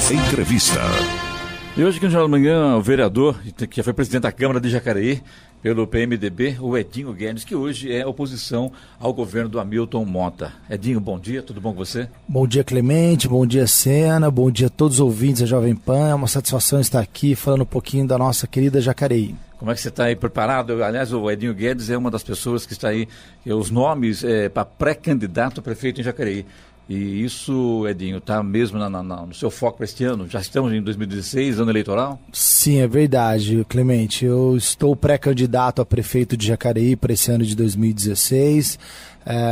Entrevista. E hoje aqui no Jornal da Manhã, o vereador, que foi presidente da Câmara de Jacareí, pelo PMDB, o Edinho Guedes, que hoje é oposição ao governo do Hamilton Mota. Edinho, bom dia, tudo bom com você? Bom dia, Clemente, bom dia, Sena, bom dia a todos os ouvintes da Jovem Pan. É uma satisfação estar aqui falando um pouquinho da nossa querida Jacareí. Como é que você está aí preparado? Aliás, o Edinho Guedes é uma das pessoas que está aí, os nomes para pré-candidato a prefeito em Jacareí. E isso, Edinho, está mesmo no seu foco para este ano? Já estamos em 2016, ano eleitoral? Sim, é verdade, Clemente. Eu estou pré-candidato a prefeito de Jacareí para esse ano de 2016.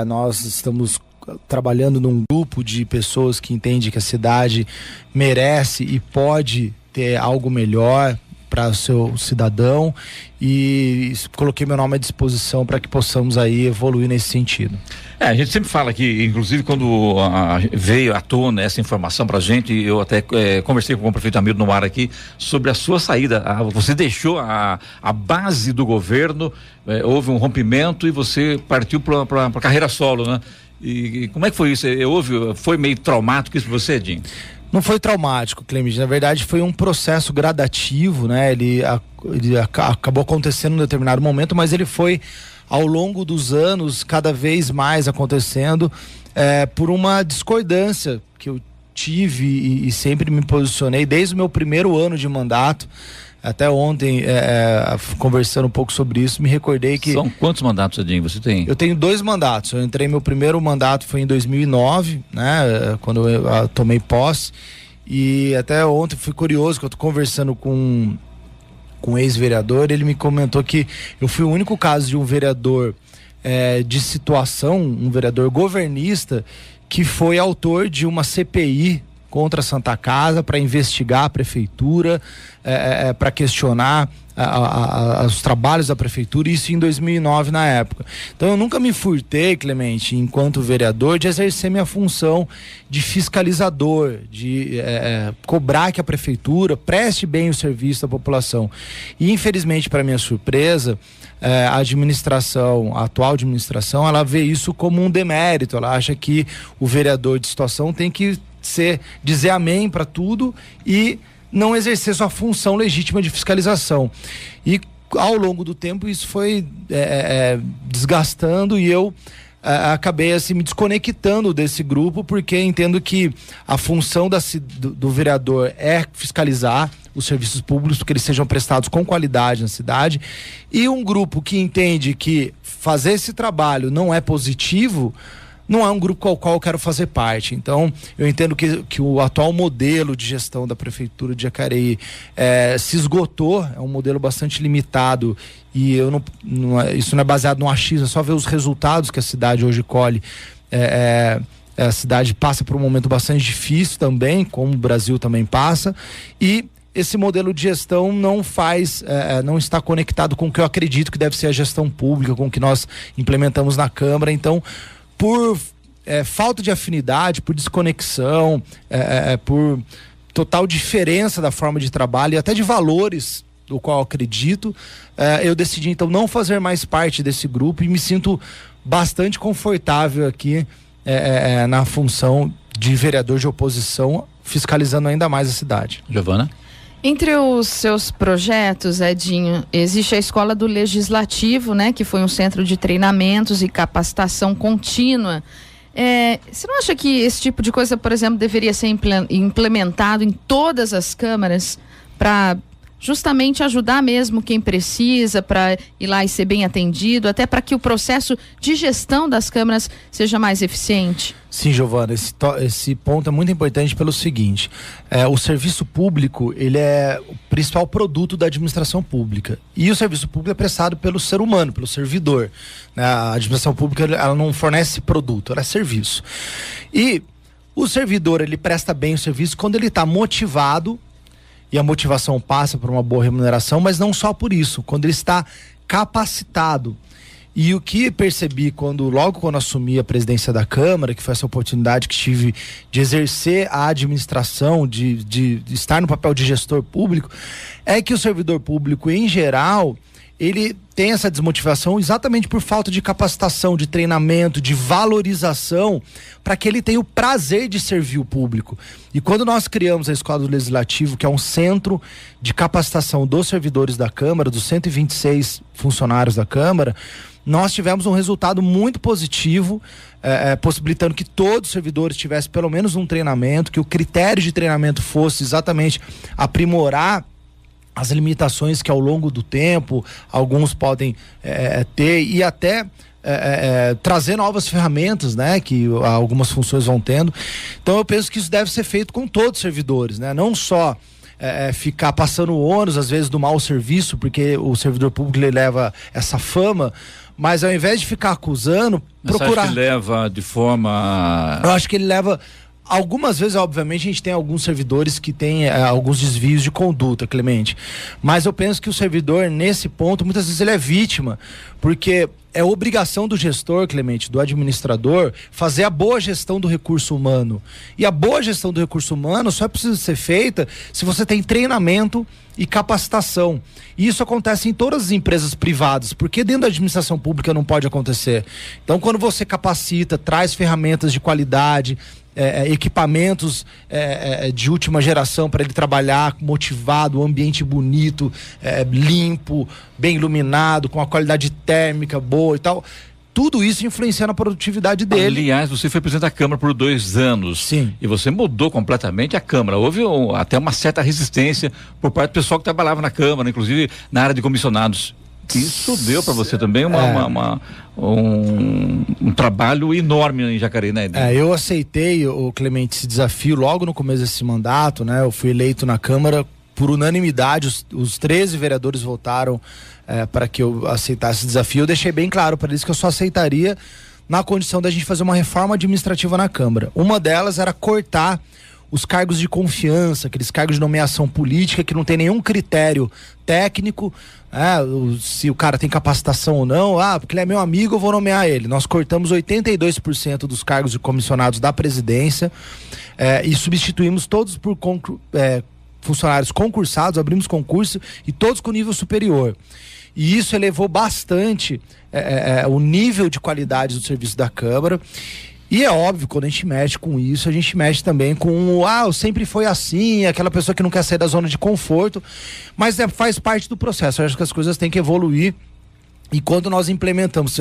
Nós estamos trabalhando num grupo de pessoas que entendem que a cidade merece e pode ter algo melhor para o seu cidadão, e coloquei meu nome à disposição para que possamos aí evoluir nesse sentido. A gente sempre fala aqui, inclusive quando veio à tona essa informação para a gente, eu até conversei com o prefeito Hamilton no ar aqui sobre a sua saída. Você deixou a base do governo, houve um rompimento e você partiu para a carreira solo, né? E como é que foi isso? Foi meio traumático isso para você, Edinho? Não foi traumático, Clemente. Na verdade, foi um processo gradativo, né? Ele acabou acontecendo em um determinado momento, mas ele foi, ao longo dos anos, cada vez mais acontecendo por uma discordância que eu tive e sempre me posicionei desde o meu primeiro ano de mandato. Até ontem, conversando um pouco sobre isso, me recordei que... São quantos mandatos, Edinho, você tem? Eu tenho 2 mandatos. Meu primeiro mandato foi em 2009, né? Quando eu tomei posse. E até ontem fui curioso, que eu tô conversando com um ex-vereador, ele me comentou que eu fui o único caso de um vereador de situação, um vereador governista, que foi autor de uma CPI contra a Santa Casa para investigar a prefeitura, para questionar os trabalhos da prefeitura, isso em 2009 na época. Então eu nunca me furtei, Clemente, enquanto vereador, de exercer minha função de fiscalizador, de cobrar que a prefeitura preste bem o serviço à população. E infelizmente, para minha surpresa, a atual administração, ela vê isso como um demérito. Ela acha que o vereador de situação tem que dizer amém para tudo e não exercer sua função legítima de fiscalização. E ao longo do tempo isso foi desgastando, e eu acabei assim me desconectando desse grupo, porque entendo que a função do vereador é fiscalizar os serviços públicos, que eles sejam prestados com qualidade na cidade, e um grupo que entende que fazer esse trabalho não é positivo, não é um grupo com o qual eu quero fazer parte. Então, eu entendo que o atual modelo de gestão da Prefeitura de Jacareí se esgotou, é um modelo bastante limitado, e isso não é baseado no achismo, é só ver os resultados que a cidade hoje colhe. A cidade passa por um momento bastante difícil também, como o Brasil também passa, e esse modelo de gestão não está conectado com o que eu acredito que deve ser a gestão pública, com o que nós implementamos na Câmara. Então, por falta de afinidade, por desconexão, por total diferença da forma de trabalho e até de valores do qual eu acredito, eu decidi então não fazer mais parte desse grupo, e me sinto bastante confortável aqui na função de vereador de oposição, fiscalizando ainda mais a cidade. Giovana? Entre os seus projetos, Edinho, existe a Escola do Legislativo, né, que foi um centro de treinamentos e capacitação contínua. Você não acha que esse tipo de coisa, por exemplo, deveria ser implementado em todas as câmaras para justamente ajudar mesmo quem precisa, para ir lá e ser bem atendido, até para que o processo de gestão das câmaras seja mais eficiente? Sim, Giovana, esse ponto é muito importante pelo seguinte: o serviço público, ele é o principal produto da administração pública, e o serviço público é prestado pelo ser humano, pelo servidor, né? A administração pública, ela não fornece produto, ela é serviço, e o servidor, ele presta bem o serviço quando ele está motivado, e a motivação passa por uma boa remuneração, mas não só por isso, quando ele está capacitado. E o que percebi logo quando assumi a presidência da Câmara, que foi essa oportunidade que tive de exercer a administração, de estar no papel de gestor público, é que o servidor público, em geral, ele tem essa desmotivação exatamente por falta de capacitação, de treinamento, de valorização, para que ele tenha o prazer de servir o público. E quando nós criamos a Escola do Legislativo, que é um centro de capacitação dos servidores da Câmara, dos 126 funcionários da Câmara, nós tivemos um resultado muito positivo, possibilitando que todos os servidores tivessem pelo menos um treinamento, que o critério de treinamento fosse exatamente aprimorar as limitações que ao longo do tempo alguns podem ter, e até trazer novas ferramentas, né, que algumas funções vão tendo. Então eu penso que isso deve ser feito com todos os servidores, né, não só ficar passando o ônus às vezes do mau serviço, porque o servidor público ele leva essa fama, mas ao invés de ficar acusando, procurar. Você acha que leva de forma... Eu acho que ele leva... Algumas vezes, obviamente, a gente tem alguns servidores que têm alguns desvios de conduta, Clemente. Mas eu penso que o servidor, nesse ponto, muitas vezes ele é vítima, porque é obrigação do gestor, Clemente, do administrador, fazer a boa gestão do recurso humano. E a boa gestão do recurso humano só é preciso ser feita se você tem treinamento e capacitação. E isso acontece em todas as empresas privadas, porque dentro da administração pública não pode acontecer. Então, quando você capacita, traz ferramentas de qualidade, equipamentos de última geração para ele trabalhar motivado, um ambiente bonito, limpo, bem iluminado, com uma qualidade térmica boa e tal, tudo isso influencia na produtividade dele. Aliás, você foi presidente da Câmara por 2 anos. Sim. E você mudou completamente a Câmara. Houve até uma certa resistência por parte do pessoal que trabalhava na Câmara, inclusive na área de comissionados. Isso deu para você também um trabalho enorme em Jacareí, né? Eu aceitei, o Clemente, esse desafio logo no começo desse mandato, né? Eu fui eleito na Câmara por unanimidade, os 13 vereadores votaram para que eu aceitasse esse desafio. Eu deixei bem claro para eles que eu só aceitaria na condição da gente fazer uma reforma administrativa na Câmara. Uma delas era cortar os cargos de confiança, aqueles cargos de nomeação política que não tem nenhum critério técnico, se o cara tem capacitação ou não, porque ele é meu amigo, eu vou nomear ele. Nós cortamos 82% dos cargos de comissionados da presidência e substituímos todos por funcionários concursados, abrimos concurso e todos com nível superior. E isso elevou bastante o nível de qualidade do serviço da Câmara. E é óbvio, quando a gente mexe com isso, a gente mexe também com sempre foi assim, aquela pessoa que não quer sair da zona de conforto, mas faz parte do processo. Eu acho que as coisas têm que evoluir. E quando nós implementamos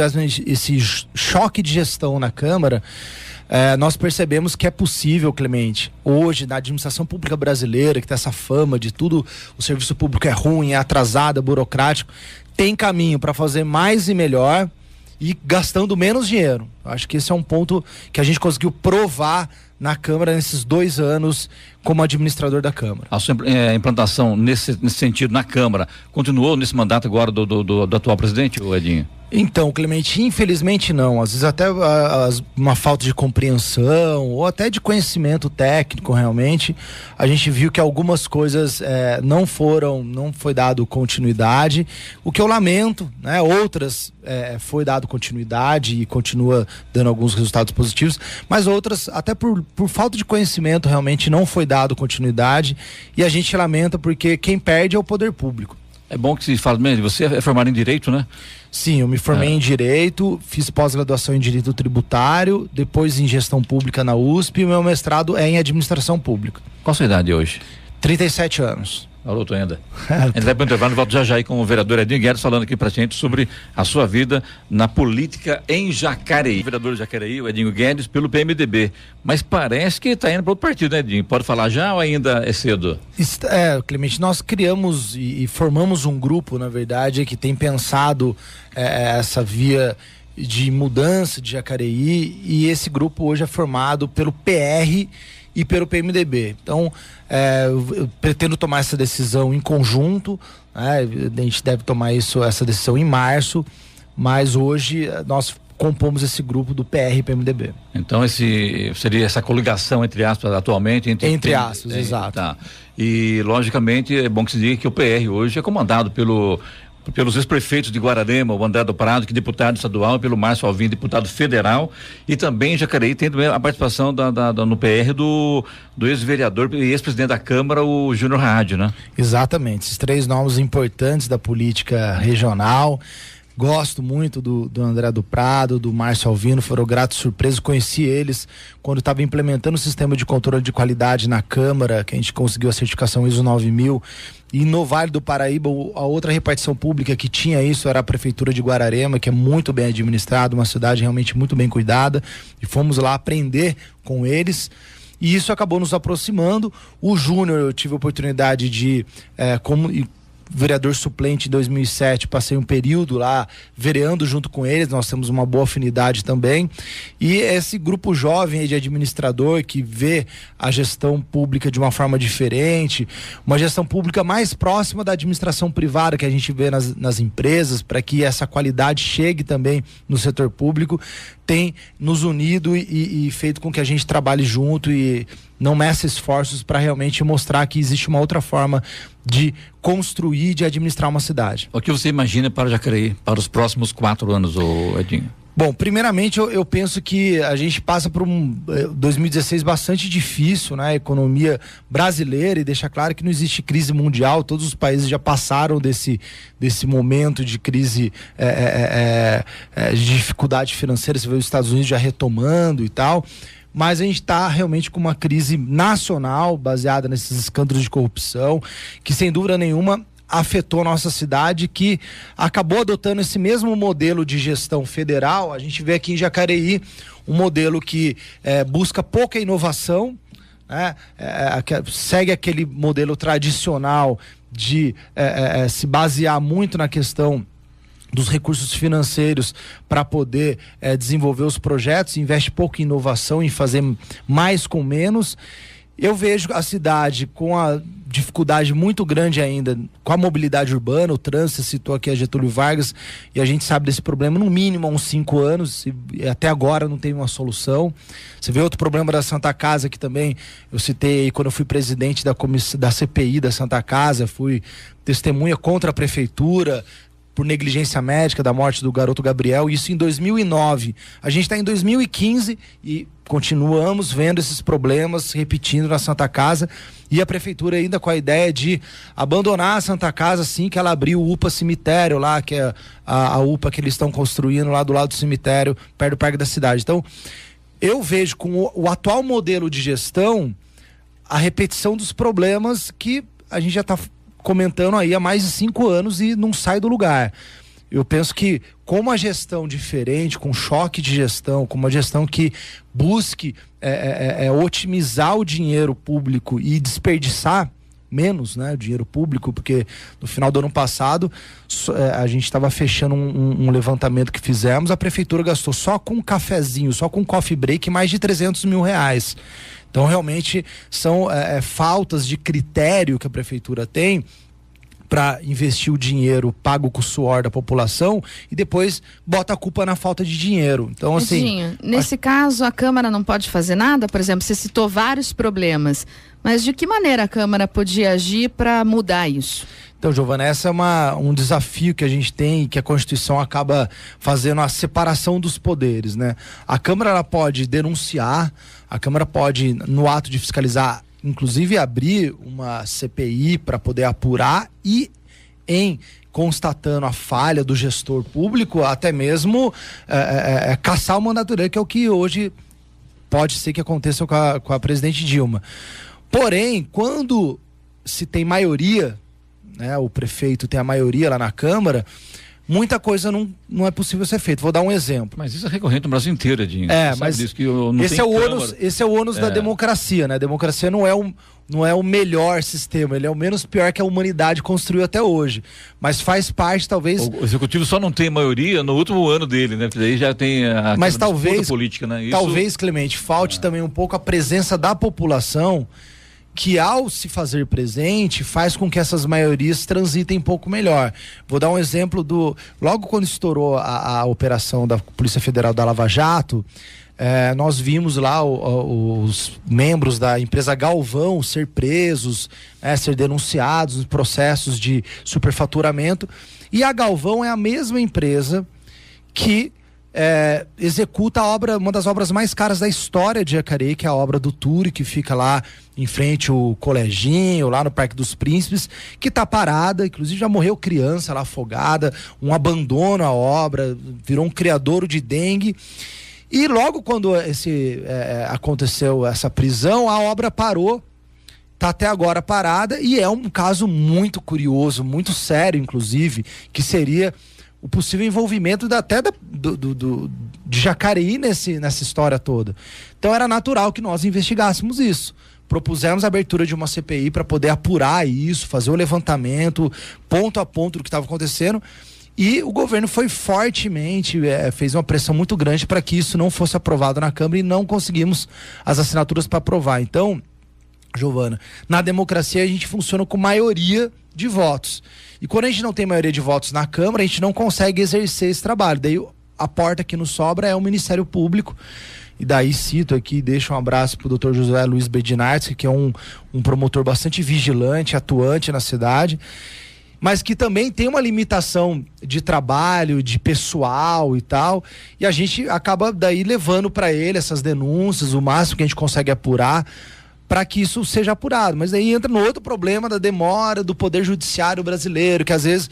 esse choque de gestão na Câmara, nós percebemos que é possível, Clemente, hoje na administração pública brasileira, que tem essa fama de tudo, o serviço público é ruim, é atrasado, é burocrático, tem caminho para fazer mais e melhor e gastando menos dinheiro. Acho que esse é um ponto que a gente conseguiu provar na Câmara nesses 2 anos como administrador da Câmara. A sua implantação nesse sentido na Câmara continuou nesse mandato agora do atual presidente, Edinho? Então, Clemente, infelizmente não. Às vezes até uma falta de compreensão ou até de conhecimento técnico, realmente. A gente viu que algumas coisas não foi dado continuidade, o que eu lamento, né? Outras foi dado continuidade e continua dando alguns resultados positivos, mas outras, até por falta de conhecimento, realmente não foi dado continuidade, e a gente lamenta porque quem perde é o poder público. É bom que se fale mesmo, você é formado em Direito, né? Sim, eu me formei em Direito, fiz pós-graduação em Direito Tributário, depois em Gestão Pública na USP, e o meu mestrado é em Administração Pública. Qual a sua idade hoje? 37 anos. Garoto ainda. A gente vai para o intervalo e volta já aí com o vereador Edinho Guedes falando aqui pra gente sobre a sua vida na política em Jacareí. O vereador de Jacareí, o Edinho Guedes, pelo PMDB. Mas parece que está indo para outro partido, né, Edinho? Pode falar já ou ainda é cedo? Clemente, nós criamos e formamos um grupo, na verdade, que tem pensado essa via de mudança de Jacareí, e esse grupo hoje é formado pelo PR e pelo PMDB. Então, eu pretendo tomar essa decisão em conjunto, né? A gente deve tomar essa decisão em março, mas hoje nós compomos esse grupo do PR e PMDB. Então seria essa coligação, entre aspas, atualmente? Entre aspas, exato. Tá. E, logicamente, é bom que se diga que o PR hoje é comandado pelo pelos ex-prefeitos de Guararema, o André do Prado, que é deputado estadual, pelo Márcio Alvim, deputado federal, e também em Jacareí tem também a participação no PR do ex-vereador e ex-presidente da Câmara, o Júnior Rádio, né? Exatamente, esses 3 nomes importantes da política regional. Gosto muito do André do Prado, do Márcio Alvino, foram gratos surpresas. Conheci eles quando estava implementando o sistema de controle de qualidade na Câmara, que a gente conseguiu a certificação ISO 9000. E no Vale do Paraíba, a outra repartição pública que tinha isso era a Prefeitura de Guararema, que é muito bem administrada, uma cidade realmente muito bem cuidada. E fomos lá aprender com eles. E isso acabou nos aproximando. O Júnior, eu tive a oportunidade de, como vereador suplente em 2007, passei um período lá vereando junto com eles, nós temos uma boa afinidade também, e esse grupo jovem aí de administrador que vê a gestão pública de uma forma diferente, uma gestão pública mais próxima da administração privada que a gente vê nas empresas, para que essa qualidade chegue também no setor público, tem nos unido e feito com que a gente trabalhe junto e não meça esforços para realmente mostrar que existe uma outra forma de construir, de administrar uma cidade. O que você imagina para Jacareí, para os próximos 4 anos, Edinho? Bom, primeiramente eu penso que a gente passa por um 2016 bastante difícil, né? A economia brasileira, e deixa claro que não existe crise mundial, todos os países já passaram desse momento de crise, de dificuldade financeira. Você vê os Estados Unidos já retomando e tal, mas a gente está realmente com uma crise nacional baseada nesses escândalos de corrupção, que sem dúvida nenhuma afetou a nossa cidade, que acabou adotando esse mesmo modelo de gestão federal. A gente vê aqui em Jacareí um modelo que busca pouca inovação, né? Segue aquele modelo tradicional de se basear muito na questão dos recursos financeiros para poder desenvolver os projetos, investe pouco em inovação, em fazer mais com menos. Eu vejo a cidade com a dificuldade muito grande ainda com a mobilidade urbana, o trânsito. Você citou aqui a Getúlio Vargas, e a gente sabe desse problema no mínimo há uns 5 anos, e até agora não tem uma solução. Você vê outro problema da Santa Casa, que também eu citei quando eu fui presidente da CPI da Santa Casa, fui testemunha contra a prefeitura por negligência médica da morte do garoto Gabriel, isso em 2009. A gente está em 2015 e continuamos vendo esses problemas repetindo na Santa Casa, e a prefeitura ainda com a ideia de abandonar a Santa Casa assim que ela abriu o UPA Cemitério lá, que é a UPA que eles estão construindo lá do lado do cemitério, perto do Parque da Cidade. Então, eu vejo com o atual modelo de gestão a repetição dos problemas que a gente já está comentando aí há mais de 5 anos e não sai do lugar. Eu penso que com uma gestão diferente, com choque de gestão, com uma gestão que busque otimizar o dinheiro público e desperdiçar menos, né, o dinheiro público, porque no final do ano passado a gente estava fechando um levantamento que fizemos, a prefeitura gastou só com um cafezinho, só com um coffee break, mais de R$300 mil. Então realmente são faltas de critério que a prefeitura tem para investir o dinheiro pago com o suor da população e depois bota a culpa na falta de dinheiro. Então, assim, Edinho, nesse caso a Câmara não pode fazer nada? Por exemplo, você citou vários problemas, mas de que maneira a Câmara podia agir para mudar isso? Então, Giovana, esse é um desafio que a gente tem, que a Constituição acaba fazendo a separação dos poderes, né? A Câmara ela pode denunciar, a Câmara pode, no ato de fiscalizar, inclusive abrir uma CPI para poder apurar e, em constatando a falha do gestor público, até mesmo caçar o mandato dele, que é o que hoje pode ser que aconteça com a presidente Dilma. Porém, quando se tem maioria, né, o prefeito tem a maioria lá na Câmara, muita coisa não é possível ser feita. Vou dar um exemplo. Mas isso é recorrente no Brasil inteiro, Edinho. Mas esse é o ônus da democracia, né? A democracia não é o melhor sistema, ele é o menos pior que a humanidade construiu até hoje. Mas faz parte, talvez... O executivo só não tem maioria no último ano dele, né? Porque daí já tem a disputa política, né? Talvez, Clemente, falte também um pouco a presença da população, que ao se fazer presente faz com que essas maiorias transitem um pouco melhor. Vou dar um exemplo logo quando estourou a operação da Polícia Federal da Lava Jato, Nós vimos lá os membros da empresa Galvão ser presos, ser denunciados em processos de superfaturamento. E a Galvão é a mesma empresa que executa a obra, uma das obras mais caras da história de Jacareí, que é a obra do Turi, que fica lá em frente ao Coleginho, lá no Parque dos Príncipes, que está parada, inclusive já morreu criança lá afogada, um abandono à obra, virou um criadouro de dengue. E logo quando aconteceu essa prisão, a obra parou, está até agora parada, e é um caso muito curioso, muito sério, inclusive, que seria o possível envolvimento de Jacareí nessa história toda. Então era natural que nós investigássemos isso. Propusemos a abertura de uma CPI para poder apurar isso, fazer o levantamento, ponto a ponto do que estava acontecendo. E o governo foi fortemente, fez uma pressão muito grande para que isso não fosse aprovado na Câmara, e não conseguimos as assinaturas para aprovar. Então, Giovana, na democracia a gente funciona com maioria de votos. E quando a gente não tem maioria de votos na Câmara, a gente não consegue exercer esse trabalho. Daí a porta que nos sobra é o Ministério Público. E daí cito aqui, deixo um abraço para o Dr. José Luiz Bedinarski, que é um promotor bastante vigilante, atuante na cidade, mas que também tem uma limitação de trabalho, de pessoal e tal, e a gente acaba daí levando para ele essas denúncias, o máximo que a gente consegue apurar, para que isso seja apurado. Mas aí entra no outro problema da demora do Poder Judiciário brasileiro, que às vezes,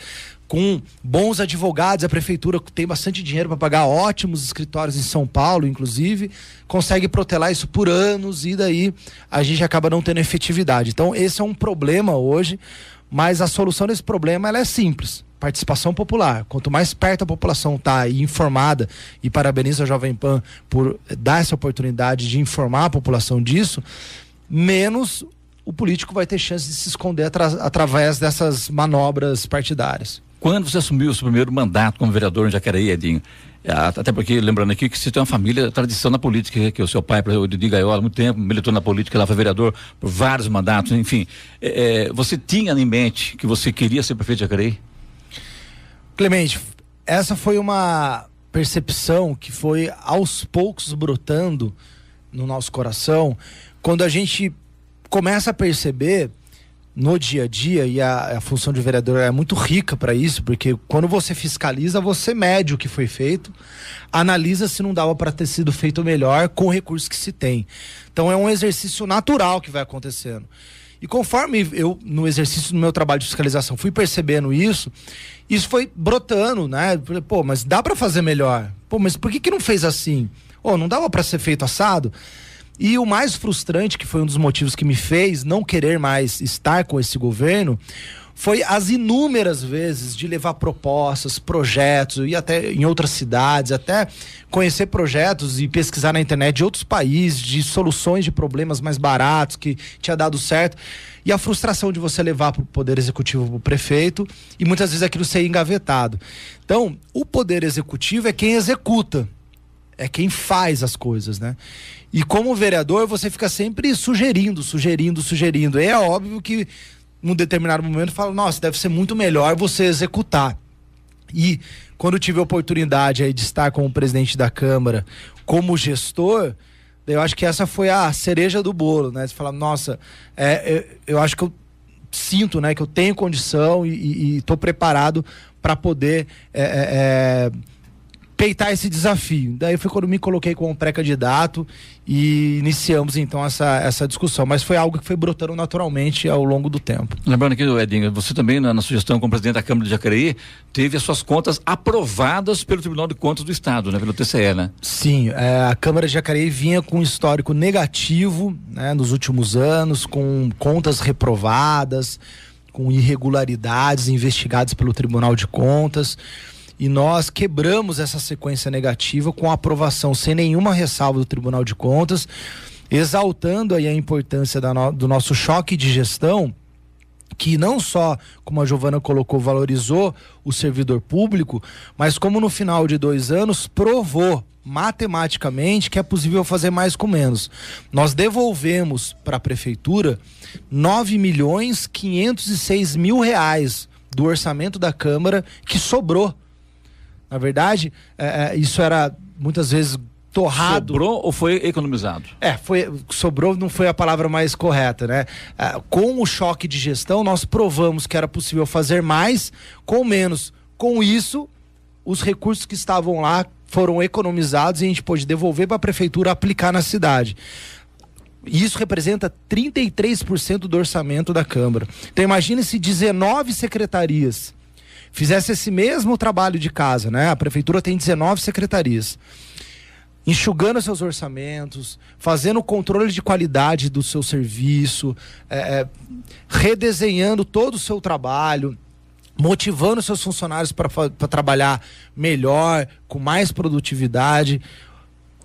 com bons advogados, a prefeitura tem bastante dinheiro para pagar ótimos escritórios em São Paulo, inclusive, consegue protelar isso por anos, e daí a gente acaba não tendo efetividade. Então esse é um problema hoje, mas a solução desse problema ela é simples: participação popular. Quanto mais perto a população está e informada, e parabenizo a Jovem Pan por dar essa oportunidade de informar a população disso, menos o político vai ter chance de se esconder através dessas manobras partidárias. Quando você assumiu o seu primeiro mandato como vereador em Jacareí, Edinho, até porque, lembrando aqui, que você tem uma família, tradição na política, que o seu pai, o Didi Gaiola, há muito tempo militou na política, lá foi vereador por vários mandatos, enfim. Você tinha em mente que você queria ser prefeito de Jacareí? Clemente, essa foi uma percepção que foi aos poucos brotando no nosso coração, quando a gente começa a perceber no dia a dia, e a função de vereador é muito rica para isso, porque quando você fiscaliza, você mede o que foi feito, analisa se não dava para ter sido feito melhor com o recurso que se tem. Então é um exercício natural que vai acontecendo. E conforme eu, no exercício do meu trabalho de fiscalização, fui percebendo isso foi brotando, né? Pô, mas dá para fazer melhor. Pô, mas por que não fez assim? Não dava para ser feito assado? E o mais frustrante, que foi um dos motivos que me fez não querer mais estar com esse governo, foi as inúmeras vezes de levar propostas, projetos, e até em outras cidades, até conhecer projetos e pesquisar na internet de outros países, de soluções de problemas mais baratos, que tinha dado certo. E a frustração de você levar para o Poder Executivo, para o prefeito, e muitas vezes aquilo ser engavetado. Então, o Poder Executivo é quem executa, é quem faz as coisas, né? E como vereador, você fica sempre sugerindo. E é óbvio que num determinado momento fala, nossa, deve ser muito melhor você executar. E quando eu tive a oportunidade aí de estar como presidente da Câmara, como gestor, eu acho que essa foi a cereja do bolo, né? Você fala, nossa, eu acho que eu sinto, né, que eu tenho condição e estou preparado para poder peitar esse desafio. Daí foi quando me coloquei como pré-candidato e iniciamos então essa discussão, mas foi algo que foi brotando naturalmente ao longo do tempo. Lembrando aqui, Edinho, você também na sugestão como presidente da Câmara de Jacareí teve as suas contas aprovadas pelo Tribunal de Contas do Estado, né, pelo TCE, né? Sim, a Câmara de Jacareí vinha com um histórico negativo, né, nos últimos anos, com contas reprovadas, com irregularidades investigadas pelo Tribunal de Contas. E nós quebramos essa sequência negativa com a aprovação sem nenhuma ressalva do Tribunal de Contas, exaltando aí a importância do nosso choque de gestão, que não só, como a Giovana colocou, valorizou o servidor público, mas como no final de 2 anos provou matematicamente que é possível fazer mais com menos. Nós devolvemos para a Prefeitura R$9.506.000 do orçamento da Câmara que sobrou. Na verdade, isso era muitas vezes torrado. Sobrou ou foi economizado? Sobrou não foi a palavra mais correta, né? Com o choque de gestão, nós provamos que era possível fazer mais com menos. Com isso, os recursos que estavam lá foram economizados e a gente pôde devolver para a prefeitura aplicar na cidade. Isso representa 33% do orçamento da Câmara. Então imagine se 19 secretarias fizesse esse mesmo trabalho de casa, né? A prefeitura tem 19 secretarias. Enxugando seus orçamentos, fazendo o controle de qualidade do seu serviço, redesenhando todo o seu trabalho, motivando seus funcionários para trabalhar melhor, com mais produtividade.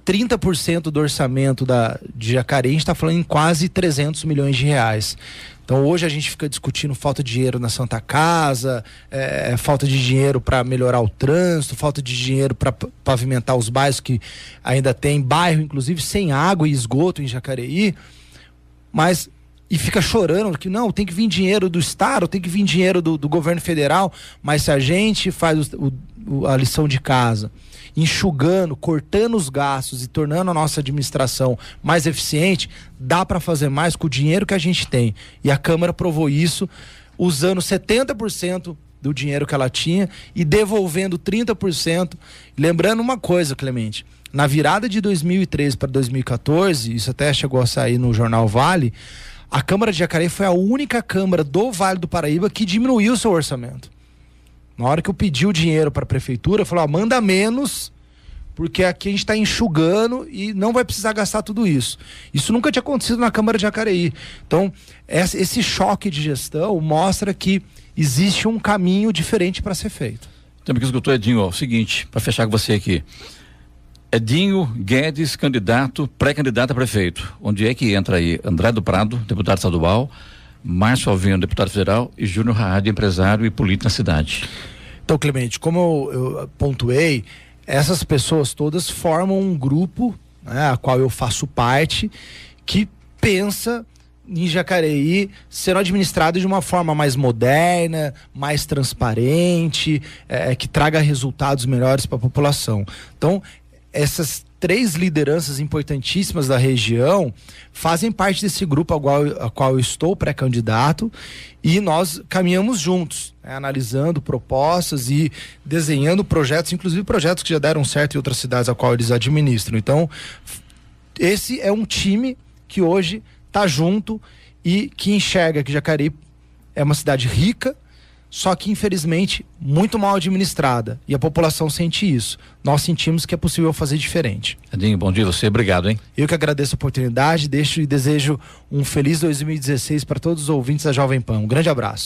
30% do orçamento de Jacareí, a gente está falando em quase 300 milhões de reais. Então hoje a gente fica discutindo falta de dinheiro na Santa Casa, falta de dinheiro para melhorar o trânsito, falta de dinheiro para pavimentar os bairros, que ainda tem bairro, inclusive, sem água e esgoto em Jacareí, e fica chorando que não, tem que vir dinheiro do Estado, tem que vir dinheiro do governo federal, mas se a gente faz a lição de casa, enxugando, cortando os gastos e tornando a nossa administração mais eficiente, dá para fazer mais com o dinheiro que a gente tem. E a Câmara provou isso, usando 70% do dinheiro que ela tinha e devolvendo 30%. Lembrando uma coisa, Clemente, na virada de 2013 para 2014, isso até chegou a sair no jornal Vale, a Câmara de Jacareí foi a única Câmara do Vale do Paraíba que diminuiu o seu orçamento. Na hora que eu pedi o dinheiro para a prefeitura, eu falei, manda menos, porque aqui a gente está enxugando e não vai precisar gastar tudo isso. Isso nunca tinha acontecido na Câmara de Jacareí. Então, esse choque de gestão mostra que existe um caminho diferente para ser feito. Também que escutou, Edinho, o seguinte, para fechar com você aqui. Edinho Guedes, pré-candidato a prefeito. Onde é que entra aí? André do Prado, deputado estadual, Márcio Alvino, deputado federal, e Júnior Raad, empresário e político na cidade. Então, Clemente, como eu pontuei, essas pessoas todas formam um grupo, né, a qual eu faço parte, que pensa em Jacareí sendo administrado de uma forma mais moderna, mais transparente, que traga resultados melhores para a população. Então, essas 3 lideranças importantíssimas da região fazem parte desse grupo a qual eu estou pré-candidato, e nós caminhamos juntos, analisando propostas e desenhando projetos, inclusive projetos que já deram certo em outras cidades a qual eles administram. Então, esse é um time que hoje está junto e que enxerga que Jacareí é uma cidade rica, só que infelizmente muito mal administrada, e a população sente isso. Nós sentimos que é possível fazer diferente. Edinho, bom dia a você, obrigado, hein? Eu que agradeço a oportunidade, deixo e desejo um feliz 2016 para todos os ouvintes da Jovem Pan. Um grande abraço.